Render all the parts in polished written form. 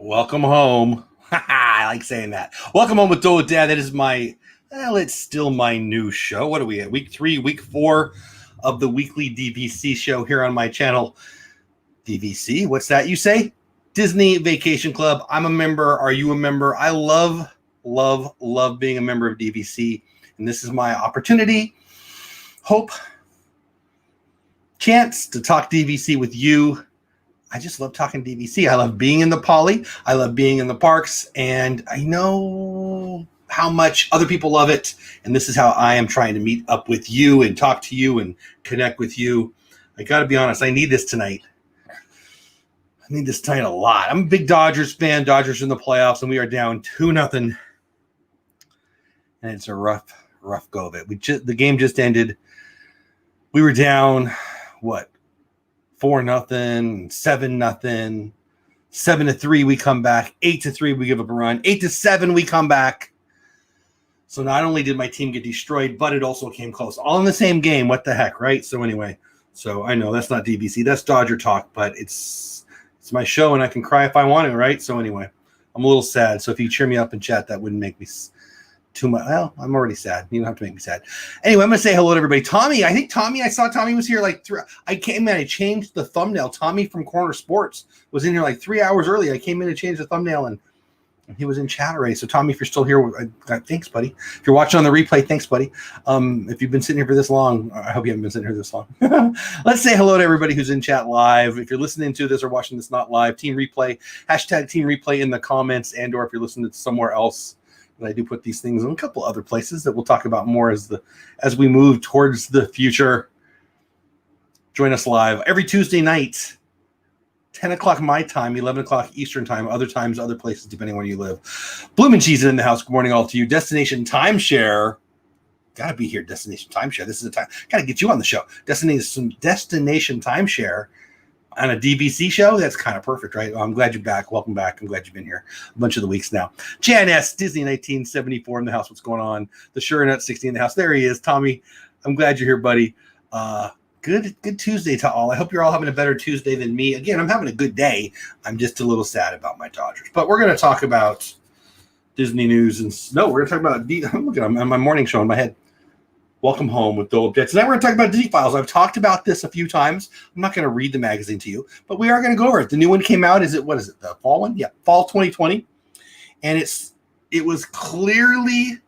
Welcome home. I like saying that. Welcome home with Dole Whip Dad. That is it's still my new show. What are we at? Week 3, week 4 of the weekly DVC show here on my channel. DVC, what's that you say? Disney Vacation Club. I'm a member. Are you a member? I love being a member of DVC. And this is my opportunity, hope, chance to talk DVC with you. I just love talking DVC. I love being in the poly. I love being in the parks. And I know how much other people love it. And this is how I am trying to meet up with you and talk to you and connect with you. I got to be honest. I need this tonight. I need this tonight a lot. I'm a big Dodgers fan. Dodgers in the playoffs, and we are down 2-0. And it's a rough go of it. The game just ended. We were down, 4-0, 7-0, 7-3. We come back 8-3. We give up a run 8-7. We come back. So not only did my team get destroyed, but it also came close. All in the same game. What the heck, right? So anyway, I know that's not DVC. That's Dodger talk, but it's my show, and I can cry if I want to, right? So anyway, I'm a little sad. So if you cheer me up in chat, that wouldn't make me too much. Well, I'm already sad. You don't have to make me sad. Anyway, I'm going to say hello to everybody. Tommy, I saw Tommy was here I came in, I changed the thumbnail. Tommy from Corner Sports was in here 3 hours early. I came in to change the thumbnail, and he was in chat already. So Tommy, if you're still here, thanks, buddy. If you're watching on the replay, thanks, buddy. If you've been sitting here for this long, I hope you haven't been sitting here this long. Let's say hello to everybody who's in chat live. If you're listening to this or watching this not live, Team Replay, hashtag Team Replay in the comments, and or if you're listening to somewhere else. I do put these things in a couple other places that we'll talk about more as we move towards the future. Join us live every Tuesday night, 10 o'clock my time, 11 o'clock Eastern time, other times, other places, depending on where you live. Bloomin' Cheese in the house. Good morning all to you. Destination Timeshare. Gotta be here, Destination Timeshare. This is the time. Gotta get you on the show. Destination Timeshare on a DVC show. That's kind of perfect, right? I'm glad you're back. Welcome back. I'm glad you've been here a bunch of the weeks now. Jan S. Disney 1974 in the house. What's going on? The Sure Nut 60 in the house. There he is. Tommy, I'm glad you're here, buddy. Good Tuesday to all. I hope you're all having a better Tuesday than me. Again, I'm having a good day. I'm just a little sad about my Dodgers. But we're going to talk about Disney news. We're going to talk about look at my morning show in my head. Welcome home with Dole Whip Dad. Tonight we're going to talk about Disney Files. I've talked about this a few times. I'm not going to read the magazine to you, but we are going to go over it. The new one came out. What is it? The fall one? Yeah, fall 2020. And it was clearly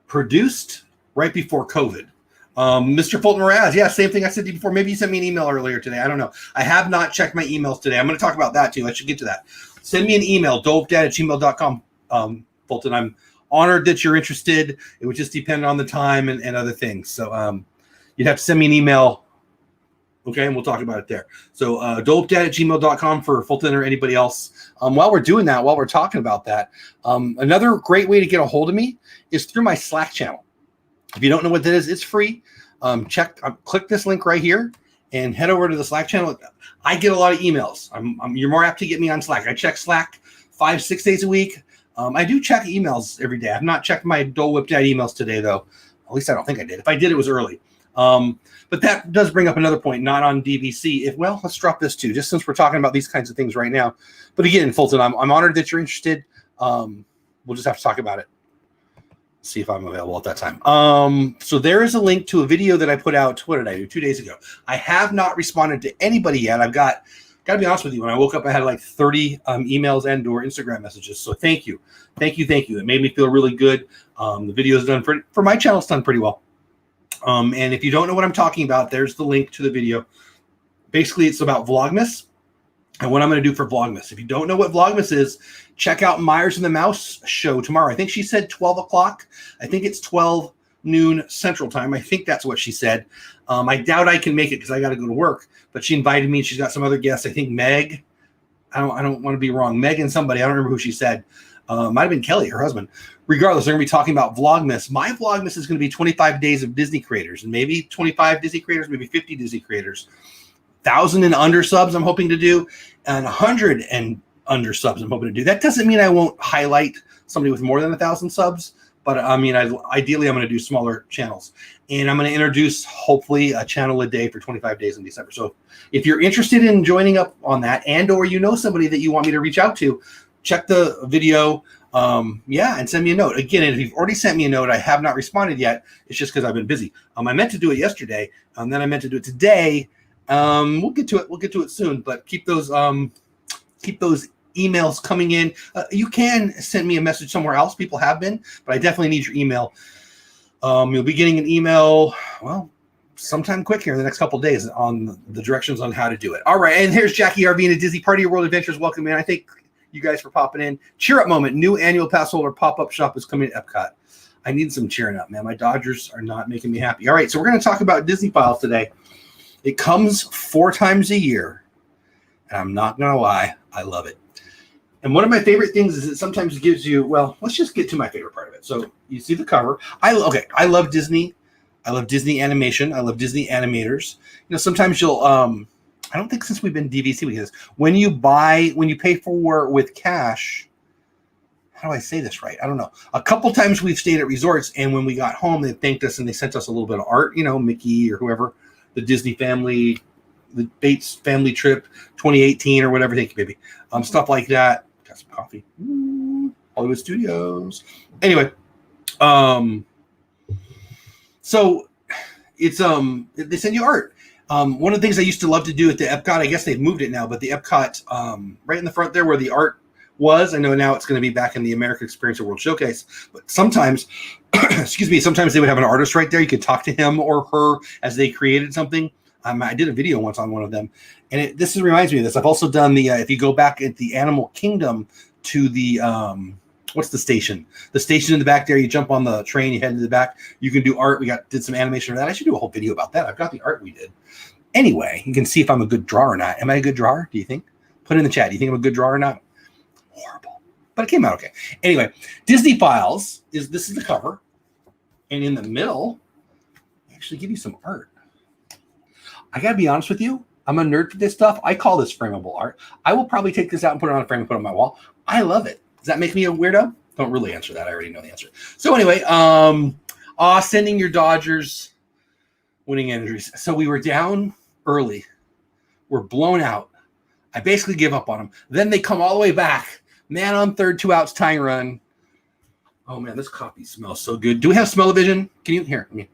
produced right before COVID. Mr. Fulton Raz, yeah, same thing I said to you before. Maybe you sent me an email earlier today. I don't know. I have not checked my emails today. I'm going to talk about that too. I should get to that. Send me an email, dolewhipdad@gmail.com. Fulton, I'm honored that you're interested. It would just depend on the time and other things. So you'd have to send me an email, okay, and we'll talk about it there. So dolewhipdad@gmail.com for Fulton or anybody else. While we're doing that, while we're talking about that, another great way to get a hold of me is through my Slack channel. If you don't know what that is, it's free. Click this link right here and head over to the Slack channel. I get a lot of emails. You're more apt to get me on Slack. I check Slack 5-6 days a week. I do check emails every day. I've not checked my Dole Whip Dad emails today, though. At least I don't think I did. If I did, it was early. But that does bring up another point, not on DVC. Let's drop this too, just since we're talking about these kinds of things right now. But again, Fulton, I'm honored that you're interested. We'll just have to talk about it. See if I'm available at that time. So there is a link to a video that I put out, 2 days ago. I have not responded to anybody yet. I've got to be honest with you. When I woke up, I had 30 emails and or Instagram messages. So thank you. It made me feel really good. The video is done for my channel. It's done pretty well. And if you don't know what I'm talking about, there's the link to the video. Basically, it's about Vlogmas and what I'm going to do for Vlogmas. If you don't know what Vlogmas is, check out Myers and the Mouse show tomorrow. I think she said 12 o'clock. I think it's 12 noon Central Time. I think that's what she said. I doubt I can make it because I got to go to work. But she invited me. She's got some other guests. I think Meg. I don't want to be wrong. Meg and somebody. I don't remember who she said. Might have been Kelly, her husband. Regardless, they're going to be talking about Vlogmas. My Vlogmas is going to be 25 days of Disney creators, and maybe 25 Disney creators, maybe 50 Disney creators. 1,000 and under subs I'm hoping to do, and 100 and under subs I'm hoping to do. That doesn't mean I won't highlight somebody with more than 1,000 subs, But I mean, ideally, I'm going to do smaller channels. And I'm going to introduce, hopefully, a channel a day for 25 days in December. So if you're interested in joining up on that, and or you know somebody that you want me to reach out to, check the video, and send me a note. Again, if you've already sent me a note, I have not responded yet. It's just because I've been busy. I meant to do it yesterday, and then I meant to do it today. We'll get to it. We'll get to it soon. But keep those emails coming in. You can send me a message somewhere else. People have been, but I definitely need your email. You'll be getting an email, well, sometime quick here in the next couple of days on the directions on how to do it. All right, and here's Jackie RV and a Disney Party World Adventures. Welcome in. I thank you guys for popping in. Cheer up moment. New annual pass holder pop-up shop is coming to Epcot. I need some cheering up, man. My Dodgers are not making me happy. All right, so we're going to talk about Disney Files today. It comes 4 times a year, and I'm not going to lie, I love it. And one of my favorite things is it sometimes gives you, well, let's just get to my favorite part of it. So you see the cover. I love Disney. I love Disney animation. I love Disney animators. You know, sometimes you'll, I don't think since we've been DVC with this, when you pay for with cash, how do I say this right? I don't know. A couple times we've stayed at resorts, and when we got home, they thanked us and they sent us a little bit of art, you know, Mickey or whoever, the Disney family, the Bates family trip 2018 or whatever. Thank you, baby. Stuff like that. Got some coffee. Hollywood Studios. Anyway, so it's they send you art. One of the things I used to love to do at the Epcot, I guess they've moved it now, but the Epcot right in the front there where the art was, I know now it's going to be back in the American Experience World Showcase, but sometimes excuse me, sometimes they would have an artist right there. You could talk to him or her as they created something. I did a video once on one of them, and this reminds me of this. I've also done the if you go back at the Animal Kingdom to the what's the station? The station in the back there. You jump on the train, you head to the back. You can do art. Did some animation of that. I should do a whole video about that. I've got the art we did. Anyway, you can see if I'm a good drawer or not. Am I a good drawer? Do you think? Put it in the chat. Do you think I'm a good drawer or not? Horrible, but it came out okay. Anyway, Disney Files this is the cover, and in the middle, I actually give you some art. I gotta be honest with you. I'm a nerd for this stuff. I call this frameable art. I will probably take this out and put it on a frame and put it on my wall. I love it. Does that make me a weirdo? Don't really answer that. I already know the answer. So anyway, sending your Dodgers winning injuries. So we were down early. We're blown out. I basically give up on them. Then they come all the way back. Man on third, 2 outs, tying run. Oh man, this coffee smells so good. Do we have smell-o-vision? Can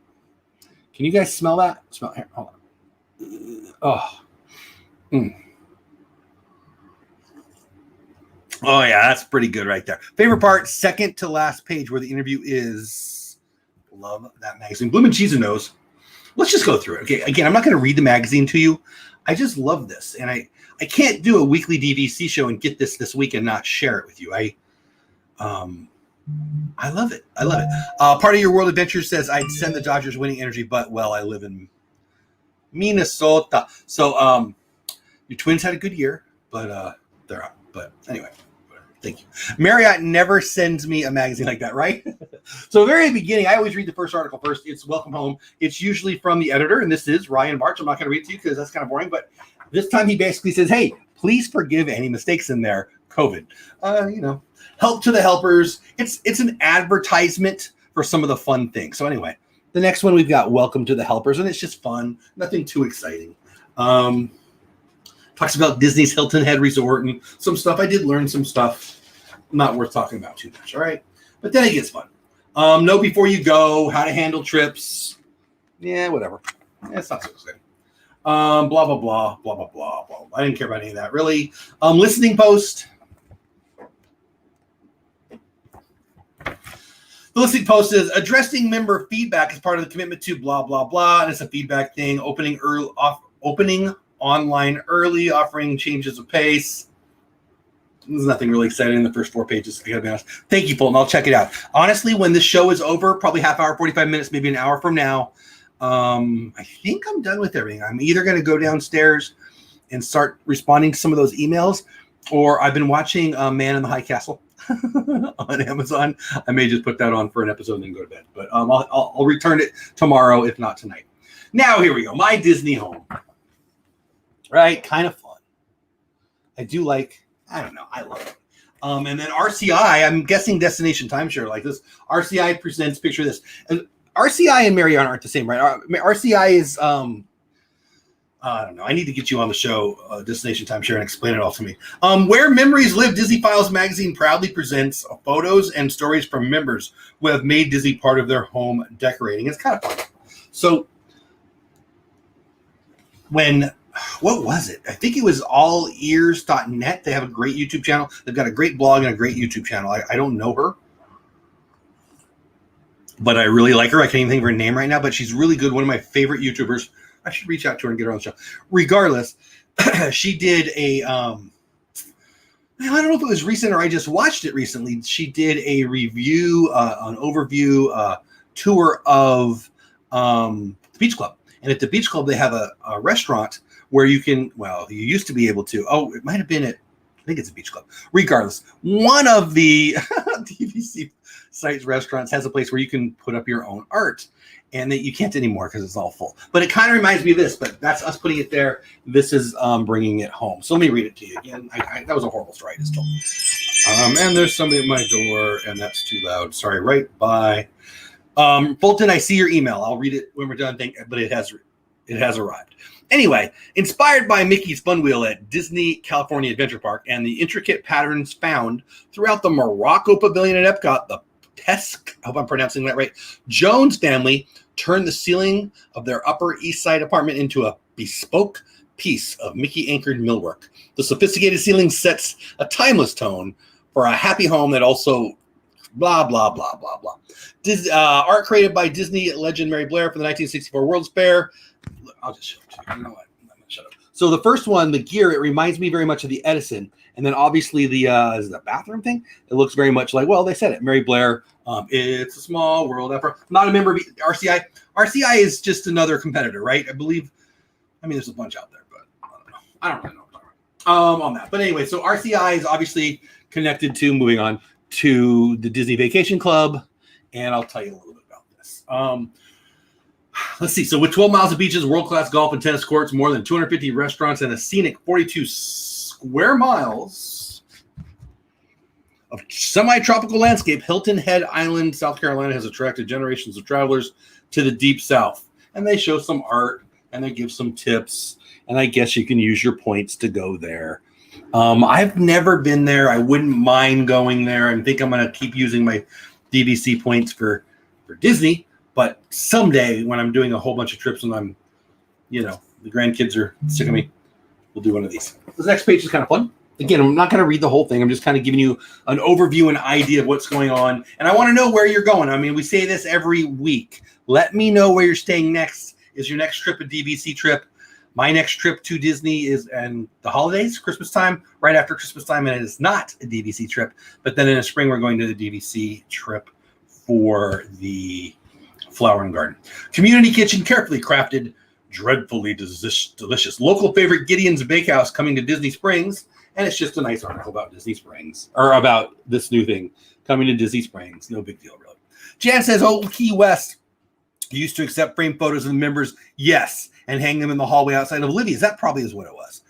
you guys smell that? Smell here. Hold on. Oh. Oh yeah, that's pretty good right there. Favorite part, second to last page where the interview is. Love that magazine. Bloomin' Cheese and Nose. Let's just go through it. Okay, again, I'm not going to read the magazine to you. I just love this, and I can't do a weekly DVC show and get this week and not share it with you. I love it. I love it. Part of your world adventure says I'd send the Dodgers winning energy, but well, I live in Minnesota. So your Twins had a good year, but they're out. But anyway, thank you. Marriott never sends me a magazine like that, right? So very beginning, I always read the first article first. It's Welcome Home. It's usually from the editor, and this is Ryan March. I'm not going to read it to you because that's kind of boring, but this time he basically says, hey, please forgive any mistakes in there. COVID. Help to the helpers. It's an advertisement for some of the fun things. So anyway, the next one we've got Welcome to the Helpers, and it's just fun. Nothing too exciting. Talks about Disney's Hilton Head Resort and some stuff. I did learn some stuff. Not worth talking about too much, all right? But then it gets fun. Know before you go, how to handle trips. Yeah, whatever. It's not so exciting. Blah, blah, blah, blah, blah, blah, blah. I didn't care about any of that, really. Listening post. The listening post is addressing member feedback as part of the commitment to blah, blah, blah. And it's a feedback thing. Opening online early, offering changes of pace. There's nothing really exciting in the first 4 pages. I gotta be honest. Thank you, Fulton. I'll check it out. Honestly, when this show is over, probably half hour, 45 minutes, maybe an hour from now, I think I'm done with everything. I'm either going to go downstairs and start responding to some of those emails, or I've been watching Man in the High Castle on Amazon. I may just put that on for an episode and then go to bed. But I'll return it tomorrow, if not tonight. Now, here we go. My Disney home. Right? Kind of fun. I do like, I don't know. I love it. And then RCI, I'm guessing Destination Timeshare like this. RCI presents, picture this. And RCI and Marriott aren't the same, right? RCI is, I don't know. I need to get you on the show, Destination Timeshare, and explain it all to me. Where Memories Live, Disney Files Magazine proudly presents photos and stories from members who have made Disney part of their home decorating. It's kind of fun. So what was it? I think it was allears.net. They have a great YouTube channel. They've got a great blog and a great YouTube channel. I don't know her, but I really like her. I can't even think of her name right now, but she's really good. One of my favorite YouTubers. I should reach out to her and get her on the show. Regardless, she did a, I don't know if it was recent or I just watched it recently. She did a review, an overview tour of the Beach Club. And at the Beach Club, they have a restaurant where you can, well, you used to be able to, it might have been at, I think it's a Beach Club. Regardless, one of the DVC sites restaurants has a place where you can put up your own art. And that you can't anymore because it's all full. But it kind of reminds me of this, but that's us putting it there. This is bringing it home. So let me read it to you again. That was a horrible story I just told. And there's somebody at my door, and that's too loud. Sorry, right by. Fulton, I see your email. I'll read it when we're done, but it has arrived. Anyway, inspired by Mickey's Fun Wheel at Disney California Adventure Park and the intricate patterns found throughout the Morocco Pavilion at Epcot, the Pesk, I hope I'm pronouncing that right, Jones family turned the ceiling of their Upper East Side apartment into a bespoke piece of Mickey-anchored millwork. The sophisticated ceiling sets a timeless tone for a happy home that also blah, blah, blah, blah, blah. Art created by Disney legend Mary Blair for the 1964 World's Fair. I'll just show it to you. You know what? I'm going to shut up. So the first one, the gear, it reminds me very much of the Edison. And then obviously the is the bathroom thing. It looks very much like, well, they said it. Mary Blair. It's a small world effort. I'm not a member of RCI. RCI is just another competitor, right? I believe. I mean, there's a bunch out there, but I don't know. I don't really know what I'm talking about on that. But anyway, so RCI is obviously connected to, moving on, to the Disney Vacation Club. And I'll tell you a little bit about this. Let's see. So with 12 miles of beaches, world-class golf and tennis courts, more than 250 restaurants, and a scenic 42 square miles of semi-tropical landscape, Hilton Head Island, South Carolina, has attracted generations of travelers to the Deep South. And they show some art, and they give some tips, and I guess you can use your points to go there. I've never been there. I wouldn't mind going there. I think I'm going to keep using my DVC points for Disney, but someday when I'm doing a whole bunch of trips and I'm, the grandkids are sick of me, we'll do one of these. This next page is kind of fun. Again, I'm not going to read the whole thing. I'm just kind of giving you an overview and idea of what's going on. And I want to know where you're going. I mean, we say this every week. Let me know where you're staying next. Is your next trip a DVC trip? My next trip to Disney is in the holidays, Christmas time, right after Christmas time, and it is not a DVC trip. But then in the spring, we're going to the DVC trip for the Flower and Garden. Community kitchen, carefully crafted, dreadfully delicious. Local favorite Gideon's Bakehouse coming to Disney Springs. And it's just a nice article about Disney Springs, or about this new thing coming to Disney Springs. No big deal, really. Jan says, Old Key West used to accept framed photos of the members. Yes. And hang them in the hallway outside of Olivia's. That probably is what it was.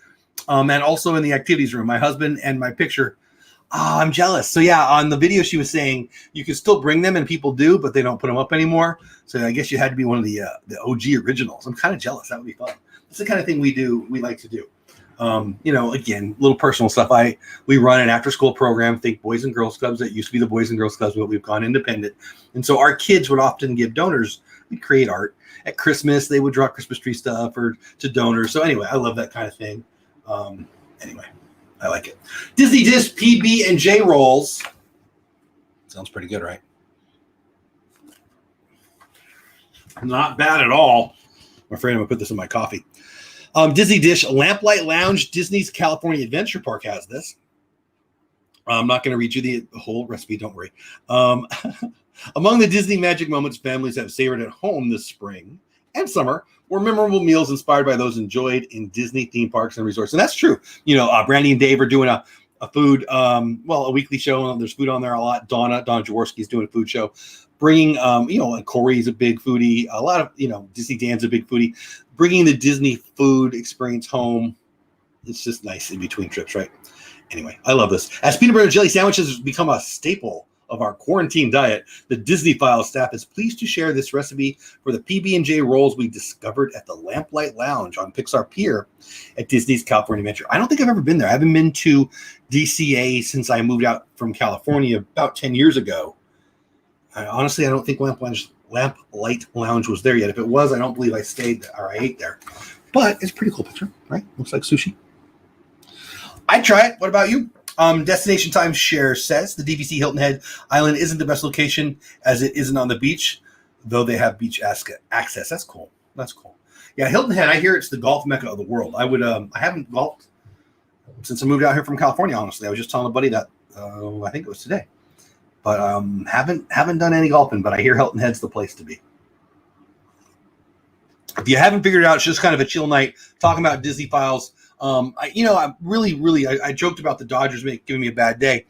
And also in the activities room, my husband and my picture. I'm jealous. So yeah, on the video, she was saying you can still bring them, and people do, but they don't put them up anymore. So I guess you had to be one of the OG originals. I'm kind of jealous. That would be fun. That's the kind of thing we like to do. Again, little personal stuff. We run an after-school program, think Boys and Girls Clubs. That used to be the Boys and Girls Clubs, but we've gone independent. And so our kids would often give donors. We'd create art. At Christmas, they would draw Christmas tree stuff or to donors. So anyway, I love that kind of thing. Anyway, I like it. Disney Dish PB&J rolls. Sounds pretty good, right? Not bad at all. I'm afraid I'm going to put this in my coffee. Disney Dish Lamplight Lounge, Disney's California Adventure Park has this. I'm not going to read you the whole recipe, don't worry. Among the Disney magic moments families have savored at home this spring and summer were memorable meals inspired by those enjoyed in Disney theme parks and resorts. And that's true. Brandy and Dave are doing a food, a weekly show, and there's food on there a lot. Donna Jaworski's doing a food show. Bringing, and Corey's a big foodie. A lot of, Disney Dan's a big foodie. Bringing the Disney food experience home. It's just nice in between trips, right? Anyway, I love this. As peanut butter and jelly sandwiches has become a staple of our quarantine diet, the Disney Files staff is pleased to share this recipe for the PB&J rolls we discovered at the Lamplight Lounge on Pixar Pier at Disney's California Adventure. I don't think I've ever been there. I haven't been to DCA since I moved out from California about 10 years ago. Honestly, I don't think Lamplight Lounge was there yet. If it was, I don't believe I stayed there, or I ate there. But it's a pretty cool picture, right? Looks like sushi. I'd try it. What about you? Destination Timeshare says the DVC Hilton Head Island isn't the best location as it isn't on the beach, though they have beach access. That's cool. That's cool. Yeah, Hilton Head, I hear it's the golf mecca of the world. I haven't golfed since I moved out here from California, honestly. I was just telling a buddy that I think it was today. But haven't done any golfing, but I hear Hilton Head's the place to be. If you haven't figured it out, it's just kind of a chill night talking about Disney Files. I joked about the Dodgers giving me a bad day.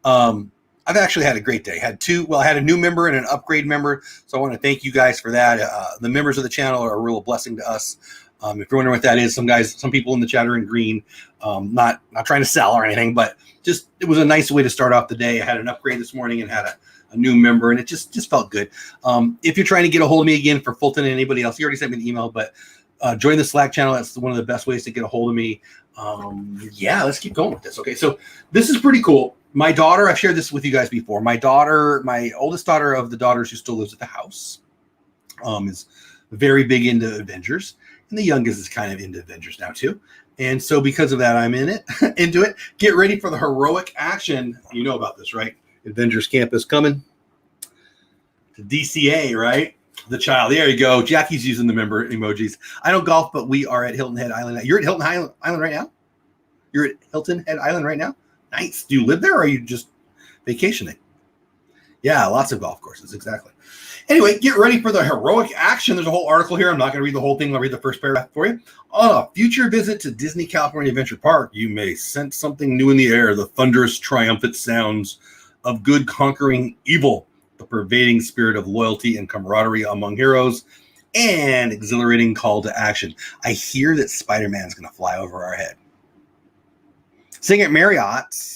I've actually had a great day. I had a new member and an upgrade member, so I want to thank you guys for that. The members of the channel are a real blessing to us. If you're wondering what that is, some people in the chat are in green. Not trying to sell or anything, but just it was a nice way to start off the day. I had an upgrade this morning and had a new member, and it just felt good. If you're trying to get a hold of me again for Fulton and anybody else, you already sent me an email, but join the Slack channel. That's one of the best ways to get a hold of me. Let's keep going with this. Okay, so this is pretty cool. My daughter, I've shared this with you guys before. My oldest daughter of the daughters who still lives at the house, is very big into Avengers, and the youngest is kind of into Avengers now too. And so because of that, I'm into it. Get ready for the heroic action. You know about this, right? Avengers Campus coming to DCA, right? The child. There you go. Jackie's using the member emojis. I don't golf, but we are at Hilton Head Island. You're at Hilton Island right now? You're at Hilton Head Island right now? Nice. Do you live there or are you just vacationing? Yeah, lots of golf courses. Exactly. Anyway, get ready for the heroic action. There's a whole article here. I'm not going to read the whole thing. I'll read the first paragraph for you. On a future visit to Disney California Adventure Park, you may sense something new in the air, the thunderous, triumphant sounds of good conquering evil, the pervading spirit of loyalty and camaraderie among heroes, and exhilarating call to action. I hear that Spider-Man's going to fly over our head. Staying at Marriott's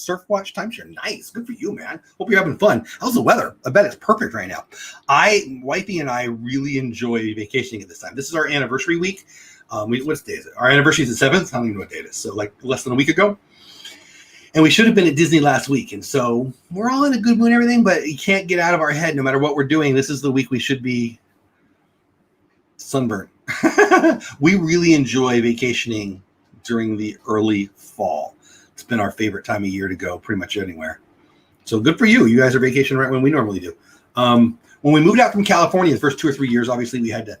Surfwatch Timeshare. Nice. Good for you, man. Hope you're having fun. How's the weather? I bet it's perfect right now. Wifey and I really enjoy vacationing at this time. This is our anniversary week. What day is it? Our anniversary is the 7th. I don't even know what day it is. So like less than a week ago. And we should have been at Disney last week. And so we're all in a good mood and everything, but you can't get out of our head no matter what we're doing. This is the week we should be sunburned. We really enjoy vacationing during the early fall. It's been our favorite time of year to go pretty much anywhere. So good for you. You guys are vacationing right when we normally do. When we moved out from California, the first 2 or 3 years, obviously we had to,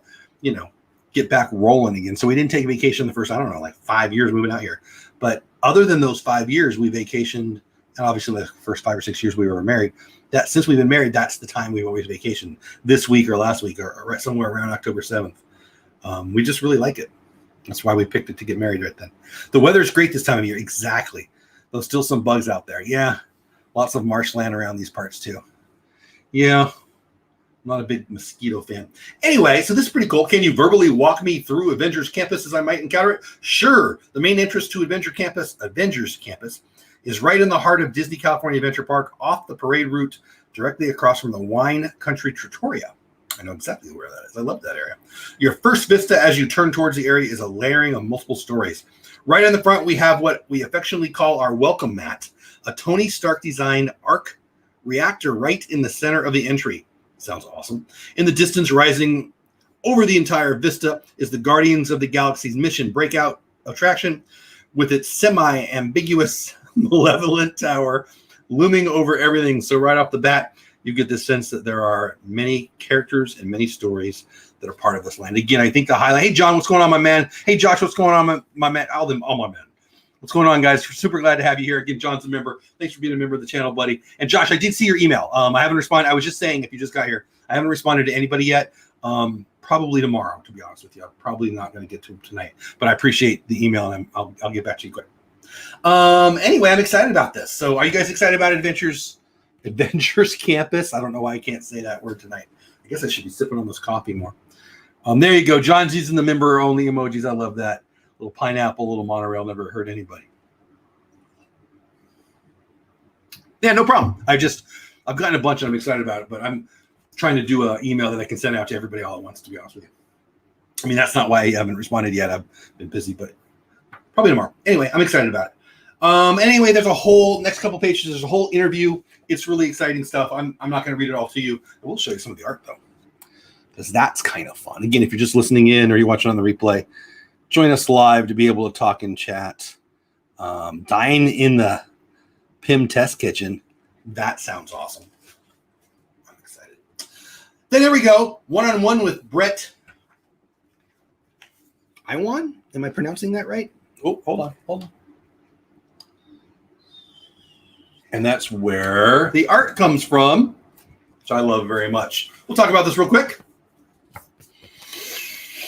get back rolling again. So we didn't take a vacation the first, 5 years moving out here. But other than those 5 years, we vacationed, and obviously the first 5 or 6 years we were married. That since we've been married, that's the time we've always vacationed. This week or last week or somewhere around October 7th. We just really like it. That's why we picked it to get married right then. The weather's great this time of year. Exactly. There's still some bugs out there. Yeah. Lots of marshland around these parts too. Yeah. I'm not a big mosquito fan. Anyway, so this is pretty cool. Can you verbally walk me through Avengers Campus as I might encounter it? Sure. The main entrance to Avengers Campus, is right in the heart of Disney California Adventure Park, off the parade route, directly across from the Wine Country Trattoria. I know exactly where that is. I love that area. Your first vista as you turn towards the area is a layering of multiple stories. Right in the front, we have what we affectionately call our welcome mat, a Tony Stark designed arc reactor right in the center of the entry. Sounds awesome. In the distance, rising over the entire vista, is the Guardians of the Galaxy's Mission breakout attraction with its semi-ambiguous malevolent tower looming over everything. So right off the bat, you get the sense that there are many characters and many stories that are part of this land. Again, I think the highlight. Hey, John, what's going on, my man? Hey, Josh, what's going on, my man? All my men. What's going on, guys? We're super glad to have you here. Again, John's a member. Thanks for being a member of the channel, buddy. And Josh, I did see your email. I haven't responded. I was just saying, if you just got here, I haven't responded to anybody yet. Probably tomorrow, to be honest with you. I'm probably not going to get to him tonight, but I appreciate the email, and I'll get back to you quick. Anyway, I'm excited about this. So are you guys excited about Adventures Campus? I don't know why I can't say that word tonight. I guess I should be sipping on this coffee more. There you go. John's using the member only emojis. I love that. Little pineapple, little monorail, never hurt anybody. Yeah, no problem. I've gotten a bunch and I'm excited about it, but I'm trying to do an email that I can send out to everybody all at once, to be honest with you. I mean, that's not why I haven't responded yet. I've been busy, but probably tomorrow. Anyway, I'm excited about it. Anyway, there's a whole next couple pages. There's a whole interview. It's really exciting stuff. I'm not going to read it all to you. I will show you some of the art, though, because that's kind of fun. Again, if you're just listening in or you're watching on the replay, join us live to be able to talk and chat. Dine in the PIM test kitchen. That sounds awesome. I'm excited. Then there we go. One-on-one with Brett Iwan. Am I pronouncing that right? Oh, hold on. And that's where the art comes from, which I love very much. We'll talk about this real quick.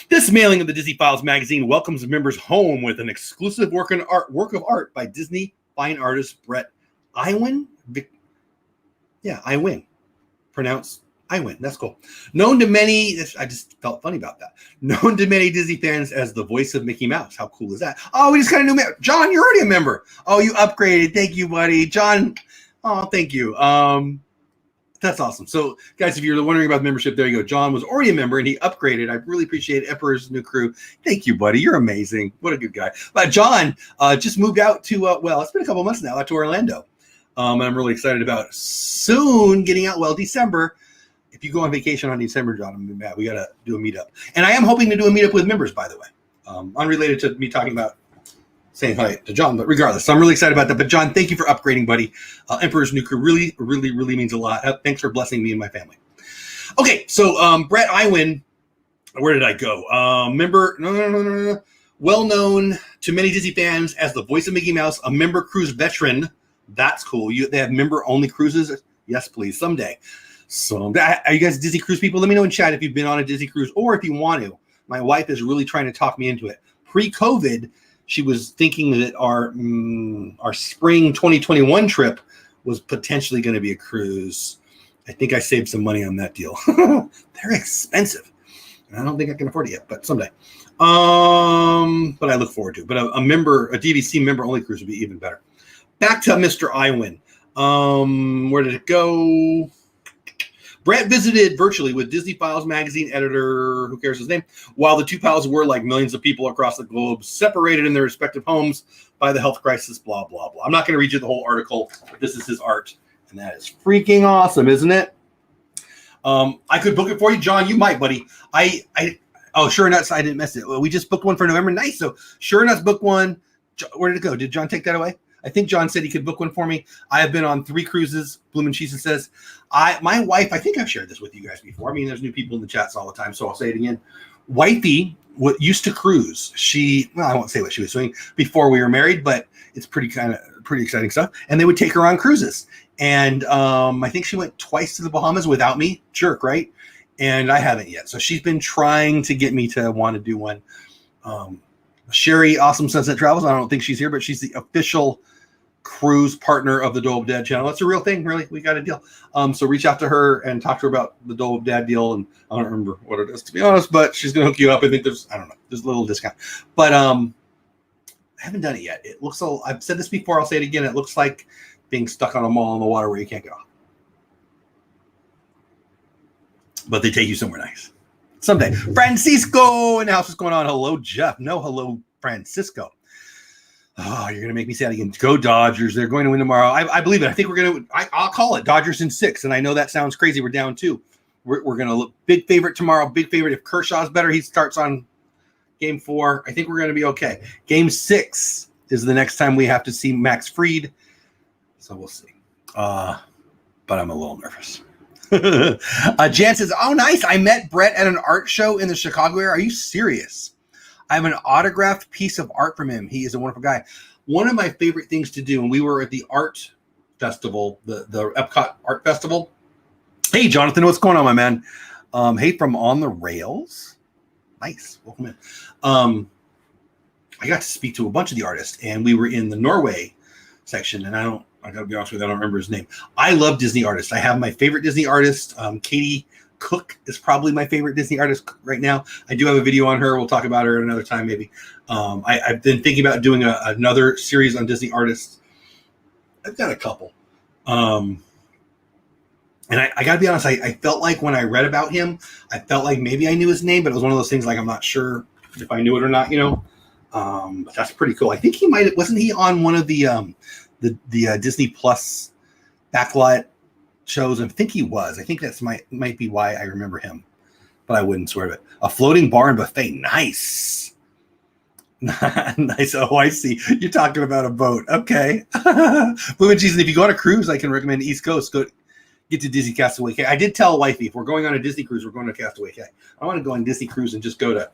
This mailing of the Disney Files magazine welcomes members home with an exclusive work of art by Disney fine artist Brett Iwan. Iwan. Pronounced Iwan. That's cool. Known to many, I just felt funny about that. Known to many Disney fans as the voice of Mickey Mouse. How cool is that? Oh, we just got a new John, you're already a member. Oh, you upgraded. Thank you, buddy. John, oh, thank you. That's awesome. So, guys, if you're wondering about the membership, there you go. John was already a member, and he upgraded. I really appreciate Emperor's New Crew. Thank you, buddy. You're amazing. What a good guy. But John just moved out to, it's been a couple months now, out to Orlando. And I'm really excited about soon getting out. Well, December. If you go on vacation on December, John, I'm mad. We got to do a meetup. And I am hoping to do a meetup with members, by the way. Unrelated to me talking about saying hi to John, but regardless, so I'm really excited about that. But John, thank you for upgrading, buddy. Emperor's New Crew really, really, really means a lot. Thanks for blessing me and my family. Okay, so Brett Iwan, where did I go? Member, no. Well known to many Disney fans as the voice of Mickey Mouse, a member cruise veteran. That's cool. They have member-only cruises? Yes, please, someday. So, are you guys Disney cruise people? Let me know in chat if you've been on a Disney cruise or if you want to. My wife is really trying to talk me into it. Pre-COVID, she was thinking that our spring 2021 trip was potentially going to be a cruise. I think I saved some money on that deal. They're expensive. I don't think I can afford it yet, but someday. But I look forward to it. But a DVC member only cruise would be even better. Back to Mr. Iwan. Where did it go? Brett visited virtually with Disney Files magazine editor, who cares his name, while the two pals were, like millions of people across the globe, separated in their respective homes by the health crisis, blah, blah, blah. I'm not going to read you the whole article, but this is his art, and that is freaking awesome, isn't it? I could book it for you, John. You might, buddy. Sure Nuts, I didn't miss it. We just booked one for November. Nice. So Sure Nuts booked one. Where did it go? Did John take that away? I think John said he could book one for me. I have been on 3 cruises. Bloomin' Cheese says, my wife, I think I've shared this with you guys before. I mean, there's new people in the chats all the time, so I'll say it again. Wifey used to cruise. I won't say what she was doing before we were married, but it's pretty exciting stuff. And they would take her on cruises. And I think she went twice to the Bahamas without me. Jerk, right? And I haven't yet. So she's been trying to get me to want to do one. Sherry, Awesome Sunset Travels. I don't think she's here, but she's the official cruise partner of the Dole Whip Dad channel. It's a real thing, really. We got a deal. So reach out to her and talk to her about the Dole Whip Dad deal. And I don't remember what it is, to be honest, but she's going to hook you up. I think there's a little discount. But I haven't done it yet. It looks I've said this before. I'll say it again. It looks like being stuck on a mall in the water where you can't get off. But they take you somewhere nice. Someday. Francisco in the house. What's going on? Hello, Jeff. No, hello, Francisco. Oh, you're going to make me sad again. Go Dodgers. They're going to win tomorrow. I believe it. I think we're going to – I'll call it Dodgers in 6. And I know that sounds crazy. We're down 2. We're going to look big favorite tomorrow. Big favorite. If Kershaw's better, he starts on game 4. I think we're going to be okay. Game 6 is the next time we have to see Max Fried. So we'll see. But I'm a little nervous. Jan says, oh, nice. I met Brett at an art show in the Chicago area. Are you serious? I have an autographed piece of art from him. He is a wonderful guy. One of my favorite things to do, and we were at the art festival, the Epcot Art Festival. Hey, Jonathan, what's going on, my man? Hey, from On the Rails. Nice. Welcome in. I got to speak to a bunch of the artists, and we were in the Norway section, and I got to be honest with you, I don't remember his name. I love Disney artists. I have my favorite Disney artist, Katie Cook is probably my favorite Disney artist right now. I do have a video on her. We'll talk about her another time, maybe. I've been thinking about doing another series on Disney artists. I've got a couple. And I got to be honest, I felt like when I read about him, I felt like maybe I knew his name, but it was one of those things like I'm not sure if I knew it or not, But that's pretty cool. I think he wasn't he on one of the Disney Plus backlot shows? I think he was. I think that's might be why I remember him, but I wouldn't swear to it. A floating bar and buffet. Nice. Nice. Oh, I see. You're talking about a boat. Okay. Blue and cheese. And if you go on a cruise, I can recommend East Coast. Get to Disney Castaway Cay. I did tell wifey, if we're going on a Disney cruise, we're going to Castaway Cay. I want to go on Disney cruise and just go to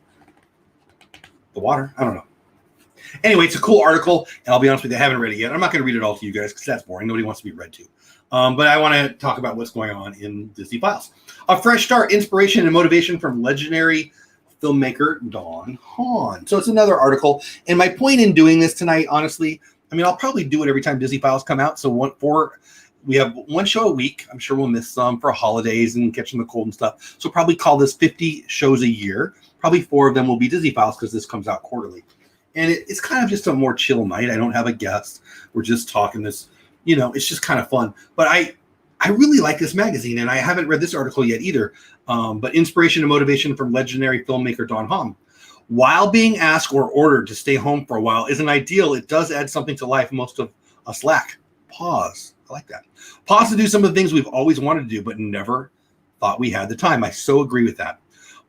the water. I don't know. Anyway, it's a cool article, and I'll be honest with you, I haven't read it yet. I'm not going to read it all to you guys because that's boring. Nobody wants to be read to. But I want to talk about what's going on in Disney Files. A fresh start, inspiration, and motivation from legendary filmmaker Don Hahn. So it's another article. And my point in doing this tonight, honestly, I'll probably do it every time Disney Files come out. So we have one show a week. I'm sure we'll miss some for holidays and catching the cold and stuff. So probably call this 50 shows a year. Probably 4 of them will be Disney Files because this comes out quarterly. And it's kind of just a more chill night. I don't have a guest. We're just talking this, it's just kind of fun. But I really like this magazine, and I haven't read this article yet either. But inspiration and motivation from legendary filmmaker Don Hahn. While being asked or ordered to stay home for a while isn't ideal, it does add something to life most of us lack. Pause. I like that. Pause to do some of the things we've always wanted to do, but never thought we had the time. I so agree with that.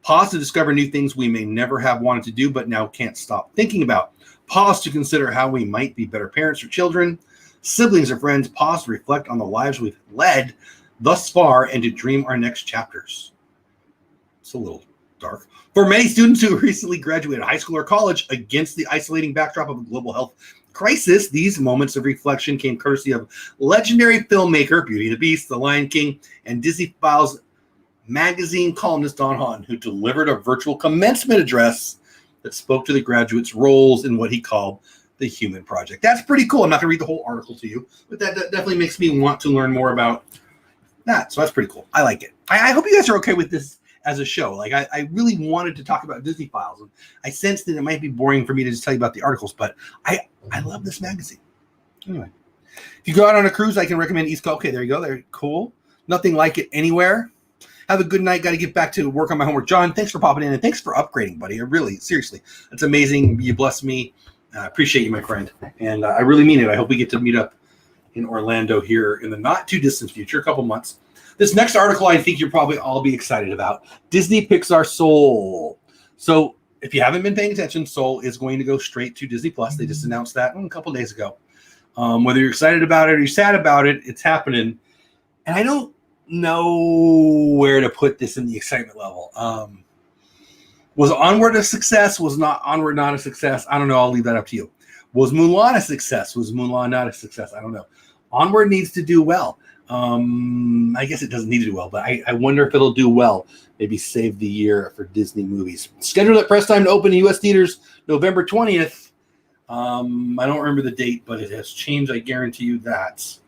Pause to discover new things we may never have wanted to do, but now can't stop thinking about. Pause to consider how we might be better parents or children, siblings or friends. Pause to reflect on the lives we've led thus far and to dream our next chapters. It's a little dark. For many students who recently graduated high school or college against the isolating backdrop of a global health crisis, these moments of reflection came courtesy of legendary filmmaker, Beauty and the Beast, The Lion King, and Disney Files magazine columnist Don Hahn, who delivered a virtual commencement address that spoke to the graduates' roles in what he called the Human Project. That's pretty cool. I'm not going to read the whole article to you, but that definitely makes me want to learn more about that. So that's pretty cool. I like it. I hope you guys are okay with this as a show. Like I really wanted to talk about Disney Files, and I sensed that it might be boring for me to just tell you about the articles, but I love this magazine. Anyway, if you go out on a cruise, I can recommend East Coast. Okay, there you go. They're cool. Nothing like it anywhere. Have a good night. Got to get back to work on my homework. John, thanks for popping in, and thanks for upgrading, buddy. Really, seriously, it's amazing. You bless me. I appreciate you, my friend, and I really mean it. I hope we get to meet up in Orlando here in the not too distant future, a couple months. This next article, I think you'll probably all be excited about. Disney Pixar Soul. So if you haven't been paying attention, Soul is going to go straight to Disney Plus. They just announced that a couple days ago. Whether you're excited about it or you're sad about it, it's happening. And I don't know where to put this in the excitement level. Was Onward a success? Was not Onward not a success? I don't know. I'll leave that up to you. Was Mulan a success? Was Mulan not a success? I don't know. Onward needs to do well. I guess it doesn't need to do well, but I wonder if it'll do well. Maybe save the year for Disney movies. Scheduled at press time to open in U.S. theaters November 20th. I don't remember the date, but it has changed. I guarantee you that.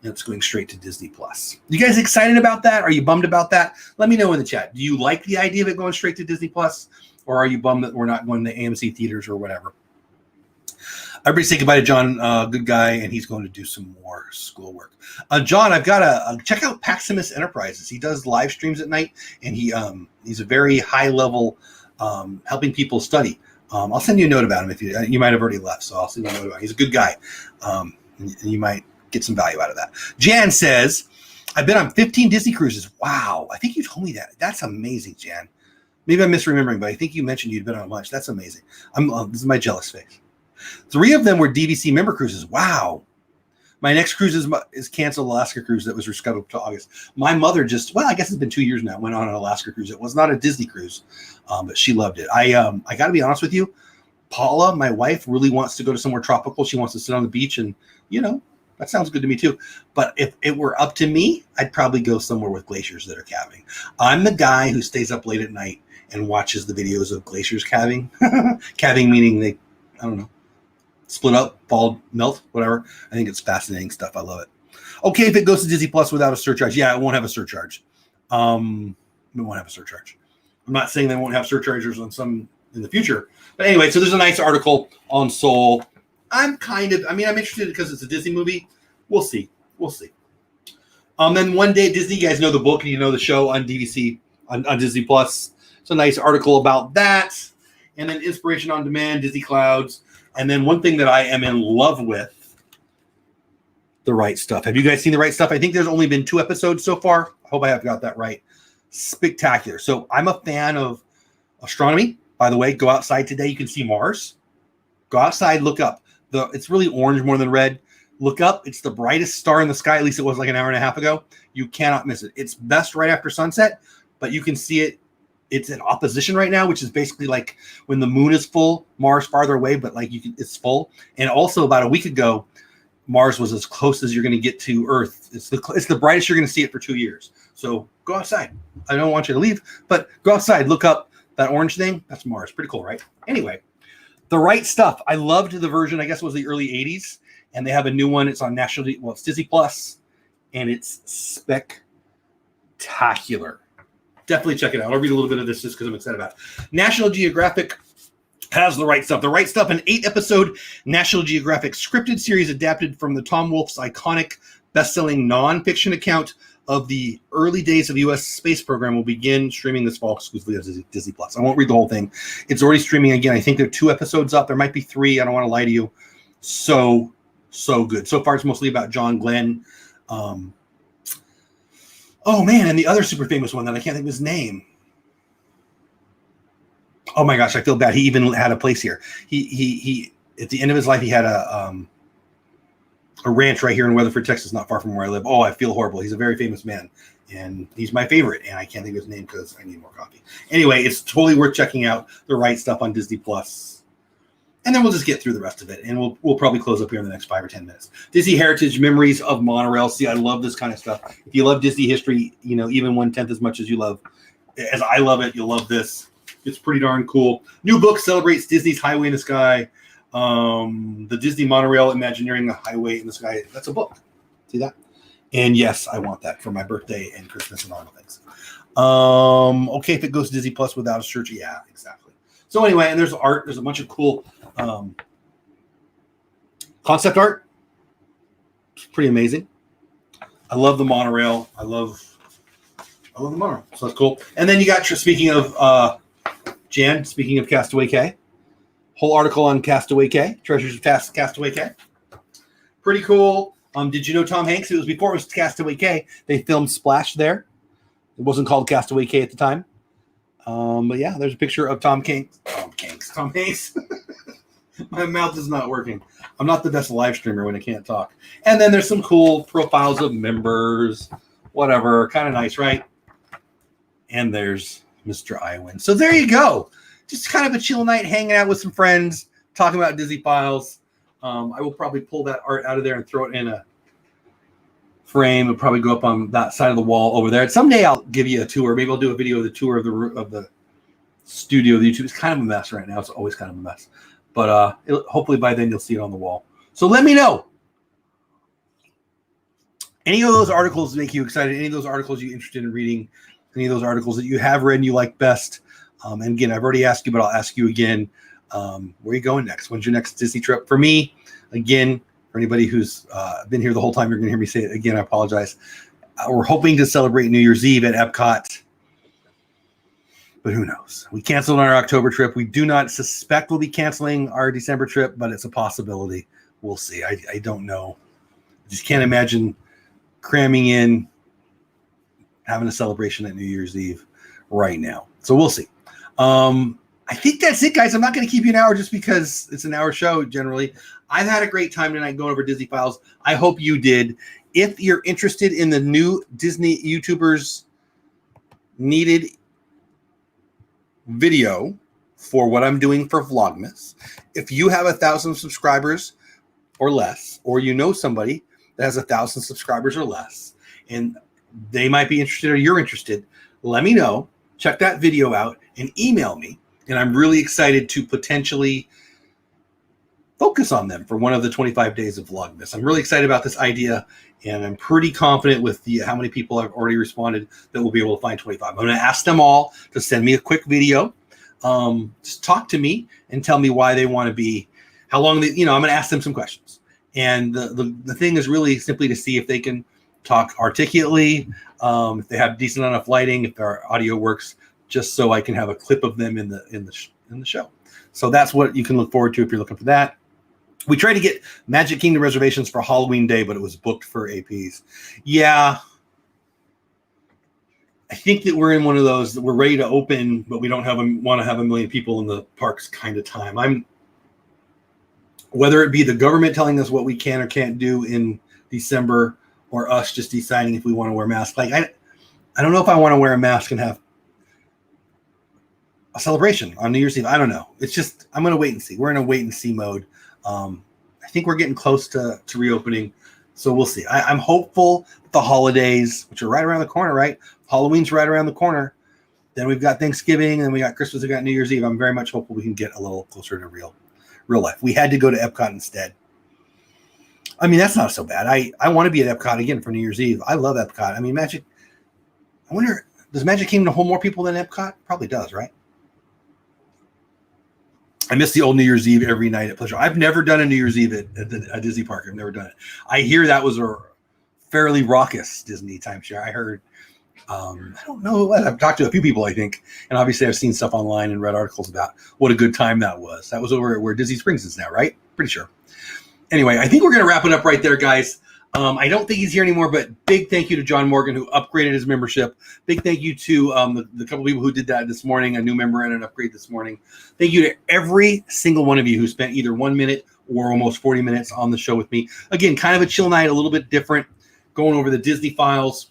It's going straight to Disney Plus. You guys excited about that? Are you bummed about that? Let me know in the chat. Do you like the idea of it going straight to Disney Plus, or are you bummed that we're not going to AMC theaters or whatever? Everybody say goodbye to John, good guy, and he's going to do some more schoolwork. John, I've got to check out Paximus Enterprises. He does live streams at night, and he's a very high level helping people study. I'll send you a note about him if you might have already left, so I'll send you a note about him. He's a good guy, and you might get some value out of that. Jan says, I've been on 15 Disney cruises. Wow, I think you told me that. That's amazing, Jan. Maybe I'm misremembering, but I think you mentioned you'd been on a bunch. That's amazing. This is my jealous face. 3 of them were DVC member cruises. Wow. My next cruise is canceled Alaska cruise that was rescheduled to August. My mother I guess it's been 2 years now, went on an Alaska cruise. It was not a Disney cruise, but she loved it. I got to be honest with you. Paula, my wife, really wants to go to somewhere tropical. She wants to sit on the beach, and, that sounds good to me too. But if it were up to me, I'd probably go somewhere with glaciers that are calving. I'm the guy who stays up late at night and watches the videos of glaciers calving. Calving meaning they, I don't know, split up, fall, melt, whatever. I think it's fascinating stuff. I love it. Okay, if it goes to Disney Plus without a surcharge. Yeah, it won't have a surcharge. we won't have a surcharge. I'm not saying they won't have surcharges on some in the future. But anyway, so there's a nice article on Soul. I'm interested because it's a Disney movie. We'll see. Then one day, Disney, you guys know the book and you know the show on DVC, on Disney Plus. It's a nice article about that. And then Inspiration on Demand, Disney Clouds. And then one thing that I am in love with, The Right Stuff. Have you guys seen The Right Stuff? I think there's only been 2 episodes so far. I hope I have got that right. Spectacular. So I'm a fan of astronomy. By the way, go outside today. You can see Mars. Go outside, look up. It's really orange more than red. Look up. It's the brightest star in the sky. At least it was like an hour and a half ago. You cannot miss it. It's best right after sunset, but you can see it. It's in opposition right now, which is basically like when the moon is full, Mars farther away, but like it's full. And also about a week ago, Mars was as close as you're going to get to Earth. It's the brightest you're going to see it for 2 years. So go outside. I don't want you to leave, but go outside. Look up that orange thing. That's Mars. Pretty cool, right? Anyway, The Right Stuff. I loved the version. I guess it was the early 80s. And they have a new one. It's on it's Disney Plus, and it's spectacular. Definitely check it out. I'll read a little bit of this just because I'm excited about it. National Geographic has The Right Stuff. The Right Stuff, an 8-episode National Geographic scripted series adapted from the Tom Wolfe's iconic best-selling nonfiction account of the early days of the U.S. space program, will begin streaming this fall exclusively on Disney Plus. I won't read the whole thing. It's already streaming again. I think there are 2 episodes up. There might be 3. I don't want to lie to you. So good. So far, it's mostly about John Glenn. And the other super famous one that I can't think of his name. Oh my gosh, I feel bad. He even had a place here. He at the end of his life, he had a ranch right here in Weatherford, Texas, not far from where I live. Oh, I feel horrible. He's a very famous man, and he's my favorite. And I can't think of his name because I need more coffee. Anyway, it's totally worth checking out. The Right Stuff on Disney Plus. And then we'll just get through the rest of it, and we'll probably close up here in the next 5 or 10 minutes. Disney Heritage Memories of Monorail. See, I love this kind of stuff. If you love Disney history, even 1/10 as much as I love it, you'll love this. It's pretty darn cool. New book celebrates Disney's Highway in the Sky. The Disney Monorail Imagineering the Highway in the Sky. That's a book. See that? And yes, I want that for my birthday and Christmas and all the things. Okay, if it goes to Disney Plus without a search, yeah, exactly. So anyway, and there's art. There's a bunch of cool concept art. It's pretty amazing. I love the monorail. I love the monorail. So that's cool. And then you got speaking of Castaway K, whole article on Castaway K, Treasures of Castaway K. Pretty cool. Did you know Tom Hanks? It was before it was Castaway K. They filmed Splash there. It wasn't called Castaway K at the time. But yeah, there's a picture of Tom Hanks. My mouth is not working. I'm not the best live streamer when I can't talk. And then there's some cool profiles of members, whatever. Kind of nice, right? And there's Mr. Iwin. So there you go. Just kind of a chill night, hanging out with some friends, talking about Disney Files. I will probably pull that art out of there and throw it in a frame. It'll probably go up on that side of the wall over there. Someday I'll give you a tour. Maybe I'll do a video of the tour of the studio of the YouTube. It's kind of a mess right now. It's always kind of a mess. But hopefully by then you'll see it on the wall. So let me know. Any of those articles make you excited? Any of those articles you're interested in reading? Any of those articles that you have read and you like best? And again, I've already asked you, but I'll ask you again. Where are you going next? When's your next Disney trip? For me, again, for anybody who's been here the whole time, you're going to hear me say it again. I apologize. We're hoping to celebrate New Year's Eve at Epcot. But who knows? We canceled our October trip. We do not suspect we'll be canceling our December trip, but it's a possibility. We'll see. I don't know. I just can't imagine cramming in having a celebration at New Year's Eve right now. So we'll see. I think that's it, guys. I'm not going to keep you an hour just because it's an hour show generally. I've had a great time tonight going over Disney Files. I hope you did. If you're interested in the new Disney YouTubers needed video for what I'm doing for Vlogmas, if you have 1,000 subscribers or less, or you know somebody that has 1,000 subscribers or less, and they might be interested or you're interested, let me know. Check that video out and email me. And I'm really excited to potentially focus on them for one of the 25 days of Vlogmas. I'm really excited about this idea, and I'm pretty confident with how many people have already responded that we'll be able to find 25. I'm going to ask them all to send me a quick video. Just talk to me and tell me why they want to be, how long they, I'm going to ask them some questions. And the thing is really simply to see if they can talk articulately, if they have decent enough lighting, if their audio works, just so I can have a clip of them in the show. So that's what you can look forward to if you're looking for that. We tried to get Magic Kingdom reservations for Halloween Day, but it was booked for APs. Yeah. I think that we're in one of those that we're ready to open, but we don't want to have a million people in the parks kind of time. Whether it be the government telling us what we can or can't do in December, or us just deciding if we want to wear masks. Like I don't know if I want to wear a mask and have a celebration on New Year's Eve. I don't know. It's just, I'm going to wait and see. We're in a wait and see mode. I think we're getting close to reopening, so we'll see. I'm hopeful that the holidays, which are right around the corner, right? Halloween's right around the corner. Then we've got Thanksgiving, and we got Christmas, we got New Year's Eve. I'm very much hopeful we can get a little closer to real life. We had to go to Epcot instead. I mean, that's not so bad. I want to be at Epcot again for New Year's Eve. I love Epcot. I mean, I wonder, does Magic Kingdom hold more people than Epcot? Probably does, right? I miss the old New Year's Eve every night at Pleasure. I've never done a New Year's Eve at Disney Park. I've never done it. I hear that was a fairly raucous Disney timeshare. I heard, I don't know. I've talked to a few people, I think, and obviously I've seen stuff online and read articles about what a good time that was. That was over where Disney Springs is now, right? Pretty sure. Anyway, I think we're going to wrap it up right there, guys. I don't think he's here anymore, but big thank you to John Morgan, who upgraded his membership. Big thank you to the couple people who did that this morning, a new member and an upgrade this morning. Thank you to every single one of you who spent either 1 minute or almost 40 minutes on the show with me. Again, kind of a chill night, a little bit different, going over the Disney files.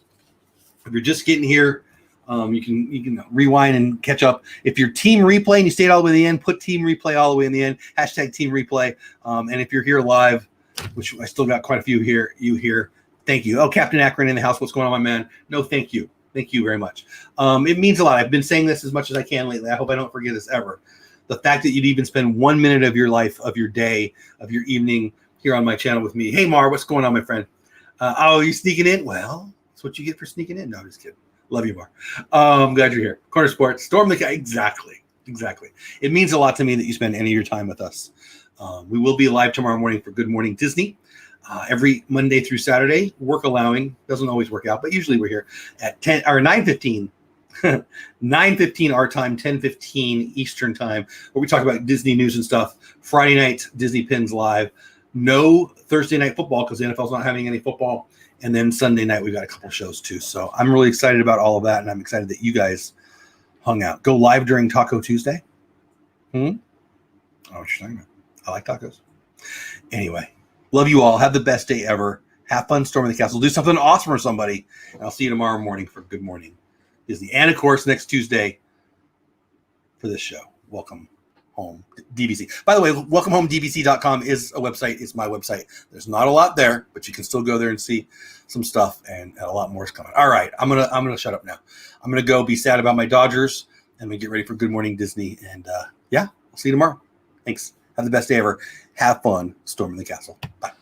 If you're just getting here, you can rewind and catch up. If you're team replay and you stayed all the way to the end, put team replay all the way in the end, hashtag team replay. And if you're here live, which I still got quite a few here, thank you. Oh, Captain Akron in the house. What's going on, my man? No, thank you. Thank you very much. It means a lot. I've been saying this as much as I can lately. I hope I don't forget this ever. The fact that you'd even spend 1 minute of your life, of your day, of your evening here on my channel with me. Hey, Mar, what's going on, my friend? Oh, you sneaking in? Well, that's what you get for sneaking in. No, I'm just kidding. Love you, Mar. I'm glad you're here. Corner Sports, Storm the Exactly. It means a lot to me that you spend any of your time with us. We will be live tomorrow morning for Good Morning Disney. Every Monday through Saturday, work allowing. Doesn't always work out, but usually we're here at 9:15. 9:15 our time, 10:15 Eastern time, where we talk about Disney news and stuff. Friday night, Disney Pins live. No Thursday night football because the NFL's not having any football. And then Sunday night, we've got a couple shows too. So I'm really excited about all of that, and I'm excited that you guys hung out. Go live during Taco Tuesday. Oh, what you're talking about. I like tacos. Anyway, love you all. Have the best day ever. Have fun storming the castle. Do something awesome for somebody. And I'll see you tomorrow morning for Good Morning Disney. And, of course, next Tuesday for this show. Welcome home, DVC. By the way, welcomehomedvc.com is a website. It's my website. There's not a lot there, but you can still go there and see some stuff, and a lot more is coming. All right, I'm gonna shut up now. I'm gonna go be sad about my Dodgers, and we get ready for Good Morning Disney. And yeah, I'll see you tomorrow. Thanks. Have the best day ever. Have fun storming the castle. Bye.